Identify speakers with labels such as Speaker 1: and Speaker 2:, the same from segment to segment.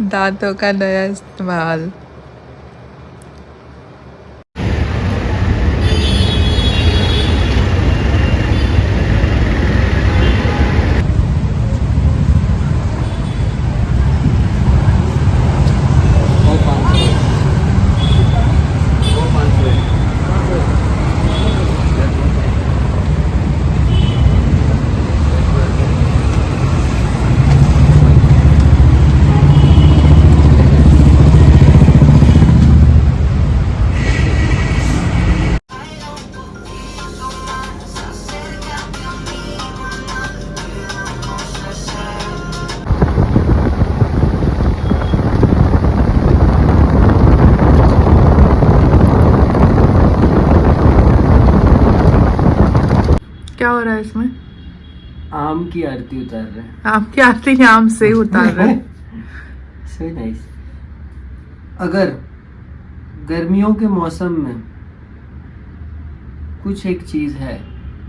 Speaker 1: दांतों का नया इस्तेमाल। क्या हो रहा है इसमें?
Speaker 2: आम की आरती उतार रहे हैं।
Speaker 1: आम की आरती आम से उतार रहे हैं।
Speaker 2: So nice. अगर गर्मियों के मौसम में कुछ एक चीज है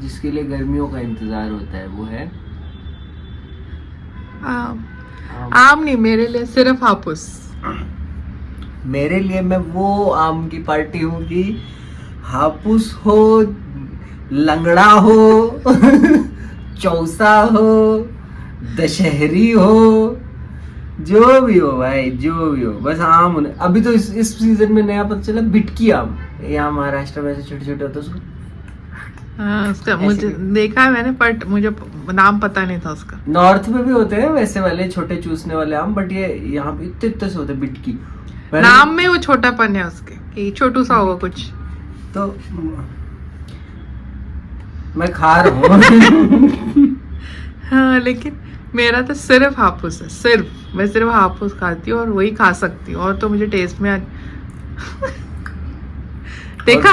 Speaker 2: जिसके लिए गर्मियों का इंतजार होता है, वो है
Speaker 1: आम। आम नहीं, मेरे लिए सिर्फ हापुस।
Speaker 2: मेरे लिए मैं वो आम की पार्टी हूँ कि हापुस हो, लंगड़ा हो, चौसा हो, दशहरी हो, जो भी हो भाई, जो भी हो, बस आम होने। अभी तो इस सीजन में नया पता चला बिटकी आम, यहाँ महाराष्ट्र में ऐसे छोटे छोटे होते हैं उसको।
Speaker 1: हाँ, उसका मुझे देखा है मैंने, बट मुझे नाम पता नहीं था उसका।
Speaker 2: नॉर्थ में भी होते हैं वैसे वाले छोटे चूसने वाले आम, बट ये यहाँ पे इतने इतने से होते हैं बिटकी।
Speaker 1: नाम में वो छोटापन है उसके, कि छोटू सा होगा कुछ।
Speaker 2: तो मैं खा रहा हूँ।
Speaker 1: हाँ, लेकिन मेरा तो सिर्फ हापुस है, सिर्फ मैं सिर्फ हापुस खाती हूँ और वही खा सकती हूँ, और तो मुझे टेस्ट में देखा।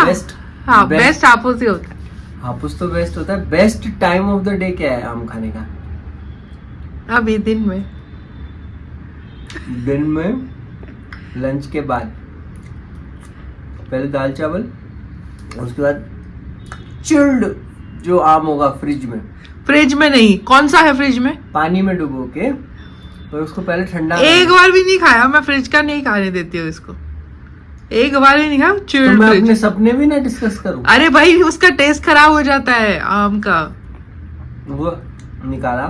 Speaker 1: हाँ, बेस्ट हापुस ही होता है।
Speaker 2: हापुस तो बेस्ट होता है। Best time of the day क्या है आम खाने का?
Speaker 1: अभी दिन में
Speaker 2: लंच के बाद पहले दाल चावल, उसके बाद चिल्ड जो आम होगा फ्रिज में
Speaker 1: नहीं, कौन सा है फ्रिज में?
Speaker 2: पानी में डुबो के, तो उसको पहले ठंडा।
Speaker 1: एक बार भी नहीं खाया मैं, फ्रिज का नहीं खाने देती हूँ इसको, एक बार भी नहीं खाया। चिल्ड
Speaker 2: तो मैं अपने सपने भी ना डिस्कस करूं।
Speaker 1: अरे भाई, उसका टेस्ट खराब हो जाता है आम का।
Speaker 2: वो निकाला,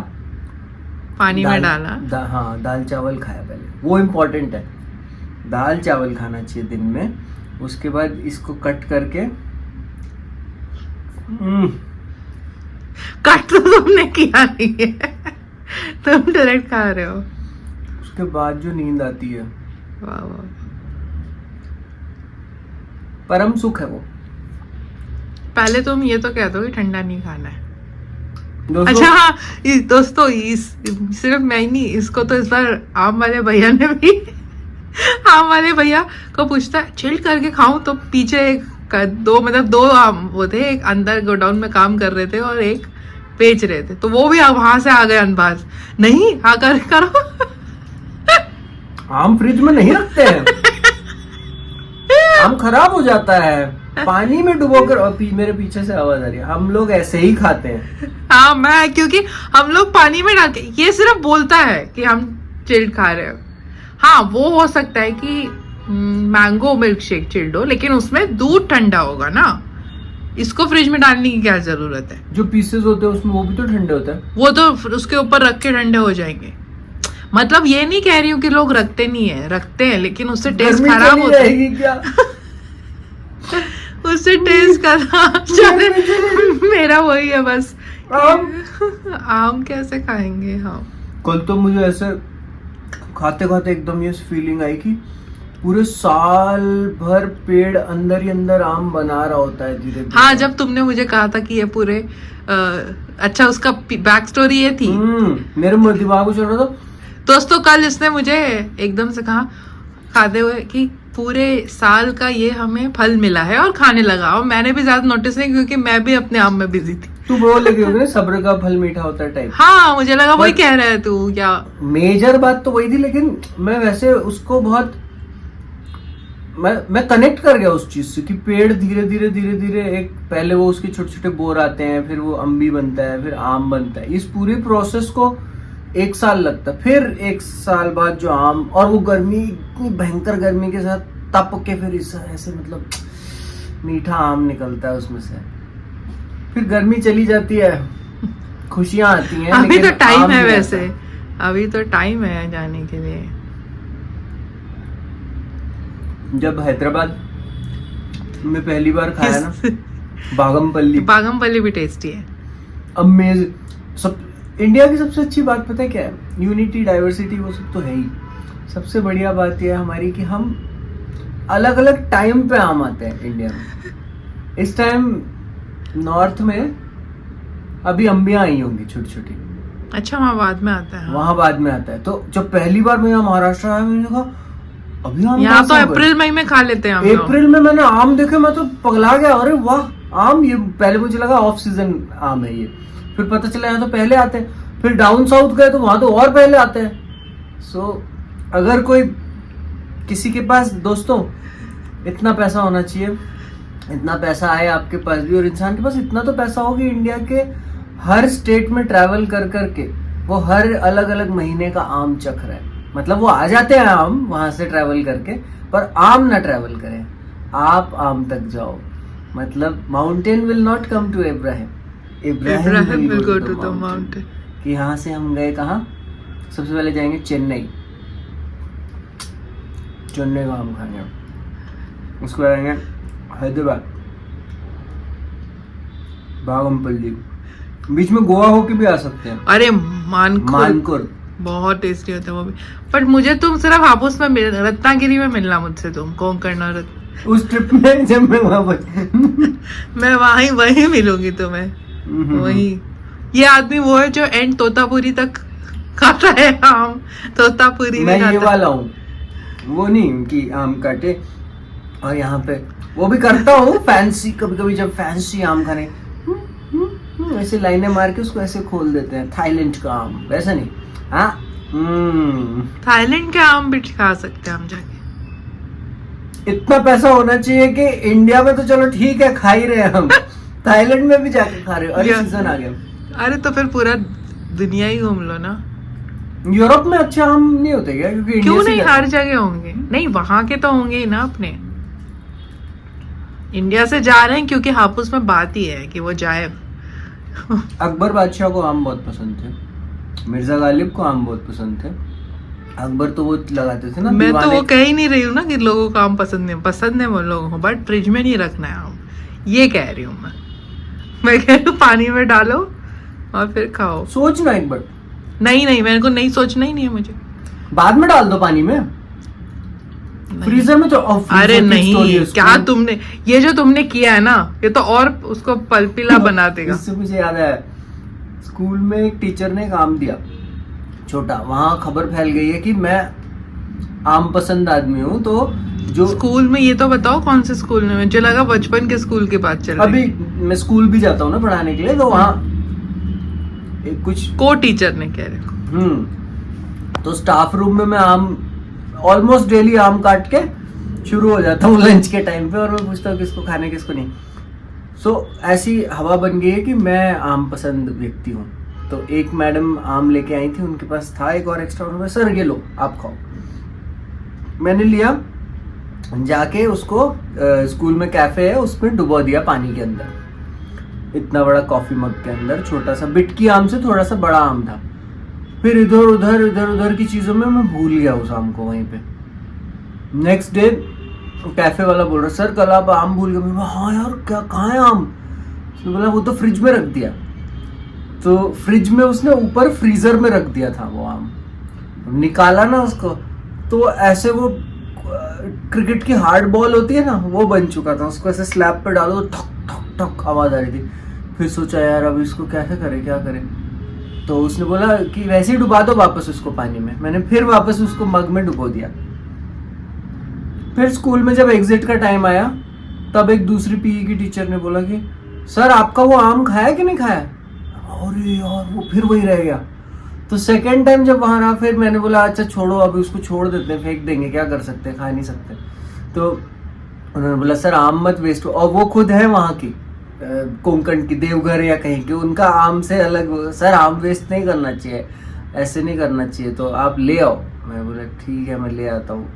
Speaker 1: पानी में डाला।
Speaker 2: हाँ, दाल चावल खाया पहले, वो इम्पोर्टेंट है। दाल चावल खाना चाहिए दिन में। उसके बाद इसको कट करके,
Speaker 1: कट तो तुमने किया नहीं है, तुम डायरेक्ट खा रहे हो।
Speaker 2: उसके बाद जो नींद आती है,
Speaker 1: वाह वाह,
Speaker 2: परम सुख है वो।
Speaker 1: पहले तुम ये तो कहते हो कि ठंडा नहीं खाना है।
Speaker 2: दोस्तों,
Speaker 1: अच्छा हाँ, दोस्तों सिर्फ मैं ही नहीं, इसको तो इस बार आम वाले भैया ने भी आम वाले भैया को पूछता है चिल करके खाऊं, तो पीछे दो आम वो थे, एक अंदर गोडाउन में काम कर रहे थे और एक बेच रहे थे, तो वो भी वहां से आ गए अनबाज, नहीं हाँ करो।
Speaker 2: आम फ्रिज में नहीं रखते हैं। आम खराब हो जाता है पानी में डुबोकर। और मेरे पीछे से आवाज आ रही है, हम लोग ऐसे ही खाते हैं।
Speaker 1: हाँ, मैं क्योंकि हम लोग पानी में डाल के, ये सिर्फ बोलता है कि हम चिल्ड खा रहे हो। हाँ, वो हो सकता है कि मैंगो मिल्क शेक चिल्ड हो, लेकिन उसमें दूध ठंडा होगा ना, इसको फ्रिज में डालने की क्या जरूरत है?
Speaker 2: जो पीसेस होते हैं उसमें वो भी तो ठंडे होते हैं।
Speaker 1: वो तो उसके ऊपर रख के ठंडे हो जाएंगे। मतलब ये नहीं कह रही हूँ कि लोग रखते नहीं है, रखते हैं, लेकिन उससे टेस्ट खराब होता है क्या? उससे टेस्ट खराब। मेरा वही है बस, आम कैसे खाएंगे। हाँ,
Speaker 2: कल तो मुझे ऐसे खाते खाते एकदम ये फीलिंग आई कि पूरे साल भर पेड़ अंदर ही अंदर आम बना रहा होता है धीरे धीरे।
Speaker 1: हाँ, जब तुमने मुझे कहा था कि ये पूरे अच्छा, उसका बैक स्टोरी ये थी।
Speaker 2: मेरे दिमाग में चल रहा था।
Speaker 1: दोस्तों, कल इसने मुझे एकदम से कहा खाते हुए कि पूरे साल का ये हमें फल मिला है, और खाने लगा। और मैंने भी ज्यादा नोटिस नहीं, क्योंकि मैं भी अपने आम में बिजी थी।
Speaker 2: तू बोल लगी होगी ना, सब्र का फल मीठा होता है टाइप।
Speaker 1: हाँ, मुझे लगा वही कह रहा है तू क्या।
Speaker 2: मेजर बात तो वही थी, लेकिन मैं वैसे उसको बहुत मैं कनेक्ट कर गया उस चीज से कि पेड़ धीरे धीरे धीरे धीरे, एक पहले वो उसके छोटे छोटे बोर आते हैं, फिर वो अम्बी बनता है, फिर आम बनता है। इस पूरी प्रोसेस को 1 साल लगता, फिर 1 साल बाद जो आम, और वो गर्मी, इतनी भयंकर गर्मी के साथ तप के फिर इस ऐसे मतलब मीठा आम निकलता है उसमें से, फिर गर्मी चली जाती है, खुशियां आती हैं।
Speaker 1: अभी
Speaker 2: लेकिन
Speaker 1: तो टाइम
Speaker 2: आम
Speaker 1: है
Speaker 2: नहीं
Speaker 1: वैसे,
Speaker 2: आता।
Speaker 1: अभी तो टाइम है जाने के लिए।
Speaker 2: जब हैदराबाद में पहली बार खाया ना बागमपल्ली,
Speaker 1: बागमपल्ली भी टेस्टी है।
Speaker 2: अमेज, सब इंडिया की सबसे अच्छी बात पता है क्या है? यूनिटी, डाइवर्सिटी, वो सब तो है ही। सबसे बढ़िया बात यह है हमारी कि हम अलग अलग टाइम पे आम आते हैं इंडिया में। इस टाइम नॉर्थ में अभी अम्बियां आई होंगी छोटी छोटी,
Speaker 1: अच्छा वहाँ बाद में आता है।
Speaker 2: वहां बाद में आता है। तो जब पहली बार मैं यहाँ महाराष्ट्र आया, मैंने कहा अभी आम
Speaker 1: यहाँ
Speaker 2: कहाँ
Speaker 1: तो
Speaker 2: से हो गए?
Speaker 1: अप्रैल मई में खा लेते हैं हम लोग।
Speaker 2: अप्रैल में मैंने आम देखे, मैं तो पगला गया, अरे वाह आम, ये पहले मुझे लगा ऑफ सीजन आम है ये, फिर पता चला यहाँ तो पहले आते हैं। फिर डाउन साउथ गए तो वहां तो और पहले आते हैं। सो अगर कोई किसी के पास, दोस्तों इतना पैसा होना चाहिए, इतना पैसा आए आपके पास भी, और इंसान के पास इतना तो पैसा हो कि इंडिया के हर स्टेट में ट्रैवल कर करके वो हर अलग अलग महीने का आम चख रहा है। मतलब वो आ जाते हैं आम वहां से ट्रैवल करके, पर आम ना ट्रैवल करें, आप आम तक जाओ। मतलब mountain will not come to Ibrahim,
Speaker 1: Ibrahim will go to the mountain.
Speaker 2: कि यहाँ से हम गए कहाँ? सबसे पहले जाएंगे चेन्नई, चेन्नई का आम खाएंगे, उसको जाएंगे हैदराबाद, बागमपल्ली, बीच में गोवा होके भी आ सकते हैं।
Speaker 1: अरे मानकुर बहुत टेस्टी होता है वो भी। बट मुझे तुम सिर्फ हापुस में मिल, रत्नागिरी में मिलना मुझसे, तुम कोंकण और
Speaker 2: उस ट्रिप में जब मैं वहां
Speaker 1: मैं वहीं मिलूंगी तुम्हें, वही। ये आदमी वो है जो एंड तोतापुरी तक खाता है आम, तोतापुरी
Speaker 2: मैं
Speaker 1: में
Speaker 2: ये
Speaker 1: खाता
Speaker 2: वाला हूँ, वो नहीं कि आम काटे। और यहाँ पे वो भी करता हूँ फैंसी, कभी कभी जब फैंसी आम खाने, ऐसे लाइनें मार के उसको ऐसे खोल देते हैं, थाईलैंड का आम, वैसा नहीं। हाँ
Speaker 1: थाईलैंड के आम भी खा सकते हैं हम जाके।
Speaker 2: इतना पैसा होना चाहिए कि इंडिया में तो चलो ठीक है खा ही रहे हैं हम, थाईलैंड में भी जाके खा रहे हो। अरे सीजन आ गया।
Speaker 1: अरे तो फिर पूरा दुनिया ही घूम लो ना।
Speaker 2: यूरोप में अच्छे आम नहीं होते क्या? क्योंकि इंडिया
Speaker 1: क्यों
Speaker 2: से
Speaker 1: नहीं,
Speaker 2: जाते
Speaker 1: हर जगह होंगे। नहीं वहां के तो होंगे ही ना, अपने इंडिया से जा रहे हैं क्योंकि हापुस में बात ही है कि वो जाए।
Speaker 2: अकबर बादशाह को आम बहुत पसंद थे, मिर्जा गालिब को आम बहुत पसंद थे। अकबर तो वो लगाते थे ना,
Speaker 1: मैं तो
Speaker 2: दीवाने।
Speaker 1: वो कह ही नहीं रही हूँ ना कि लोगों को आम पसंद है वो लोगों को, बट फ्रिज में नहीं रखना है आम, ये कह रही हूँ मैं कह रही हूँ पानी में डालो और फिर खाओ।
Speaker 2: सोचना एक बार।
Speaker 1: नहीं मेरे को नहीं सोचना ही नहीं है मुझे।
Speaker 2: बाद में डाल दो पानी में, फ्रीजर में तो।
Speaker 1: अरे नहीं, क्या तुमने ये जो तुमने किया है ना, ये तो और उसको पलपिला बना देगा।
Speaker 2: इससे मुझे याद है, स्कूल में एक टीचर ने एक आम दिया छोटा, वहां खबर फैल गई है कि मैं आम पसंद आदमी हूँ। तो जो
Speaker 1: स्कूल में, ये तो बताओ कौन से स्कूल में? मुझे लगा बचपन के स्कूल की बात चल रही।
Speaker 2: अभी मैं स्कूल भी जाता हूँ ना पढ़ाने के लिए, तो वहाँ कुछ
Speaker 1: को टीचर ने कह रहे।
Speaker 2: तो स्टाफ रूम में मैं आम ऑलमोस्ट डेली आम काट के शुरू हो जाता हूँ लंच के टाइम पे, और मैं पूछता हूँ किसको खाने किसको नहीं। सो ऐसी हवा बन गई है कि मैं आम पसंद व्यक्ति हूँ। तो एक मैडम आम लेके आई थी, उनके पास था एक और एक्स्ट्रा, उन्होंने सर ये लो आप खाओ। मैंने लिया, जाके उसको स्कूल में कैफे है उसमें डुबो दिया पानी के अंदर, इतना बड़ा कॉफी मग के अंदर, छोटा सा बिटकी आम से थोड़ा सा बड़ा आम था। फिर इधर उधर की चीजों में मैं भूल गया उस आम को वहीं पे। नेक्स्ट डे कैफे वाला बोल रहा, सर कल आप आम भूल गए। मैं बोला, हाँ यार क्या, कहाँ है आम? उसने बोला वो तो फ्रिज में रख दिया। तो फ्रिज में उसने ऊपर फ्रीजर में रख दिया था वो आम, निकाला ना उसको तो ऐसे वो क्रिकेट की हार्ड बॉल होती है ना, वो बन चुका था। उसको ऐसे स्लैब पे डालो तो ठक ठक ठक आवाज आ रही थी। फिर सोचा यार अब इसको कैसे करें, क्या करें? तो उसने बोला कि वैसे ही डुबा दो वापस उसको पानी में। मैंने फिर वापस उसको मग में डुबो दिया। फिर स्कूल में जब एग्जिट का टाइम आया, तब एक दूसरी पीई की टीचर ने बोला कि सर आपका वो आम खाया कि नहीं खाया? अरे यार वो फिर वही रह गया। तो सेकेंड टाइम जब वहां रहा, फिर मैंने बोला अच्छा छोड़ो अभी उसको छोड़ देते हैं, फेंक देंगे, क्या कर सकते हैं, खा नहीं सकते। तो उन्होंने बोला सर आम मत वेस्ट हो। और वो खुद है वहाँ की कोंकण की, देवघर या कहीं की, उनका आम से अलग, सर आम वेस्ट नहीं करना चाहिए, ऐसे नहीं करना चाहिए, तो आप ले आओ। मैं बोला ठीक है मैं ले आता हूँ।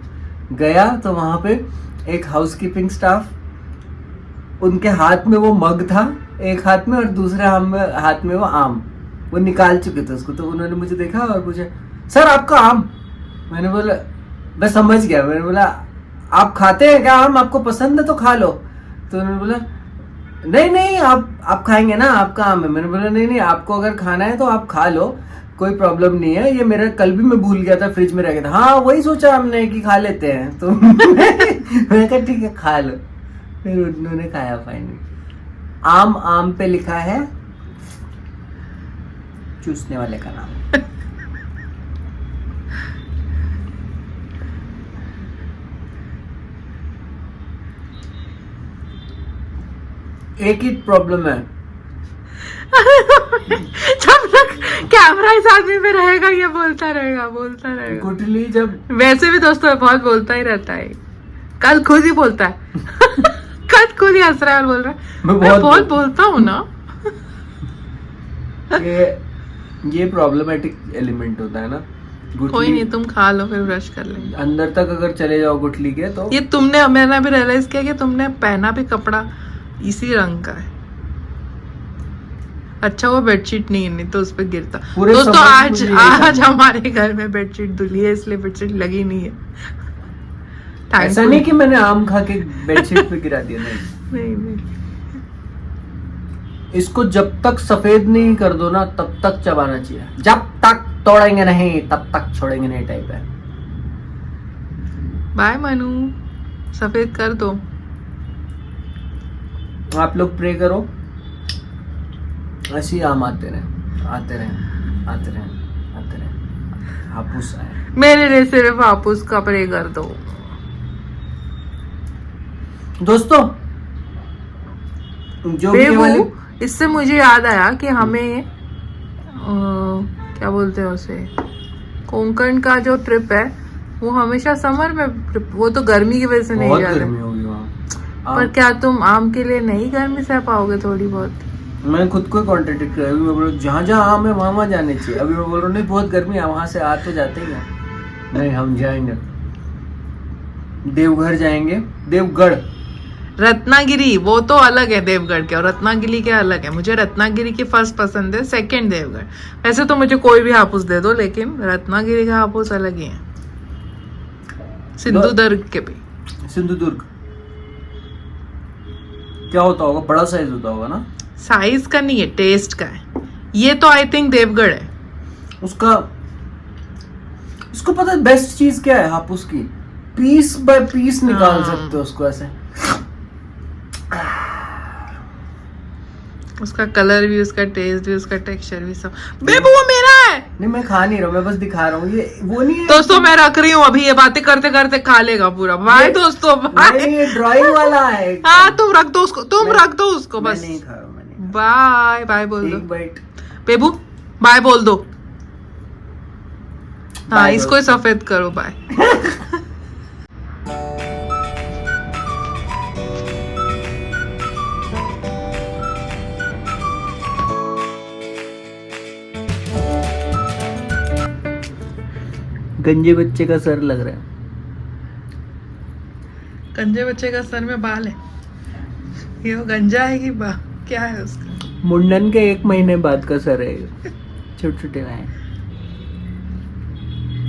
Speaker 2: गया तो वहाँ पे एक हाउसकीपिंग स्टाफ, उनके हाथ में वो मग था एक हाथ में और दूसरे हाथ में वो आम, वो निकाल चुके थे उसको। तो उन्होंने मुझे देखा और पूछा सर आपका आम। मैंने बोला मैं समझ गया, मैंने बोला आप खाते हैं क्या आम, आपको पसंद है तो खा लो। तो उन्होंने बोला नहीं नहीं आप खाएंगे ना, आपका आम है। मैंने बोला नहीं नहीं आपको अगर खाना है तो आप खा लो, कोई प्रॉब्लम नहीं है, ये मेरा कल भी मैं भूल गया था, फ्रिज में रह गया था। हाँ वही सोचा हमने कि खा लेते हैं, तो मैंने कहा ठीक है खा लो। फिर उन्होंने खाया फाइनली। आम पे लिखा है चूसने वाले का नाम। एक ही प्रॉब्लम है,
Speaker 1: जब तक कैमरा इस आदमी पे रहेगा ये बोलता रहेगा।
Speaker 2: गुटली जब
Speaker 1: वैसे भी दोस्तों बहुत बोलता ही रहता है, कल खुद ही बोलता है कल खुद ही हंस रहा है और बोल रहा है मैं बहुत बोलता हूँ ना।
Speaker 2: ये प्रॉब्लमेटिक एलिमेंट होता है ना।
Speaker 1: कोई नहीं, तुम खा लो फिर ब्रश कर लेंगे।
Speaker 2: अंदर तक अगर चले जाओ गुठली के तो
Speaker 1: ये मैंने भी रियलाइज किया कि तुमने पहना भी कपड़ा इसी रंग का है। अच्छा वो बेडशीट नहीं तो उस पर गिरता। दोस्तों आज हमारे घर में बेडशीट धुली है, इसलिए बेडशीट लगी नहीं है।
Speaker 2: ऐसा नहीं कि मैंने आम खा के बेडशीट पे गिरा दिया, नहीं। इसको जब तक सफेद नहीं कर दो ना तब तक चबाना चाहिए, जब तक तोड़ेंगे नहीं तब तक छोड़ेंगे नहीं टाइप है।
Speaker 1: बाय मनु, सफेद कर दो।
Speaker 2: आप लोग प्रे करो ऐसे ही आम आते रहे। हापुस आए।
Speaker 1: मेरे लिए सिर्फ हापुस का प्रे कर दो।
Speaker 2: दोस्तों जो भी
Speaker 1: इससे मुझे याद आया कि हमें क्या बोलते हैं उसे, कोंकण का जो ट्रिप है वो हमेशा समर में, वो तो गर्मी की वजह से नहीं जा रहा। पर क्या तुम आम के लिए नहीं गर्मी सह पाओगे थोड़ी बहुत?
Speaker 2: मैं खुद को कॉन्ट्रडिक्ट कर रहा हूँ। मैं बोल रहा हूँ जहाँ जहाँ आम है वहाँ जाने चाहिए। अभी मैं बोल रहा हूँ नहीं बहुत गर्मी है, वहां से आ तो जाते ही हैं। नहीं हम जाएंगे, देवघर जाएंगे, देवगढ़।
Speaker 1: रत्नागिरी वो तो अलग है देवगढ़ के, और रत्नागिरी के अलग है। मुझे रत्नागिरी की फर्स्ट पसंद है, सेकंड देवगढ़। वैसे तो मुझे कोई भी हापुस दे दो, लेकिन रत्नागिरी का हापुस अलग ही है। सिंधुदुर्ग के भी।
Speaker 2: सिंधुदुर्ग क्या होता होगा, बड़ा साइज होता होगा ना?
Speaker 1: साइज का नहीं है, टेस्ट का है। ये तो आई थिंक देवगढ़ है।
Speaker 2: उसको पता है बेस्ट चीज क्या है हापुस की? पीस बाय पीस निकाल सकते हो उसको ऐसे।
Speaker 1: उसका कलर भी, उसका टेस्ट भी, उसका टेक्सचर भी सब। बेबू वो मेरा है।
Speaker 2: नहीं मैं खा नहीं रहा हूँ, मैं बस दिखा रहा हूँ। ये वो नहीं है
Speaker 1: दोस्तों, मैं रख रही हूँ अभी, ये बातें करते करते खा लेगा पूरा। बाय दोस्तों, बाय।
Speaker 2: ये ड्राइंग वाला है।
Speaker 1: हाँ तुम रख दो उसको, रख दो उसको बस।
Speaker 2: मैं नहीं खा रहा हूँ।
Speaker 1: बाय बाय बोल दो।
Speaker 2: एक बाइट
Speaker 1: बेबू बाय बोल दो। हाँ इसको ही सफेद करो। बाय।
Speaker 2: गंजे बच्चे का सर लग रहा है।
Speaker 1: गंजे बच्चे का सर में बाल है? ये वो गंजा है कि क्या है उसका?
Speaker 2: मुंडन के 1 महीने बाद का सर है, छोटे छोटे हैं।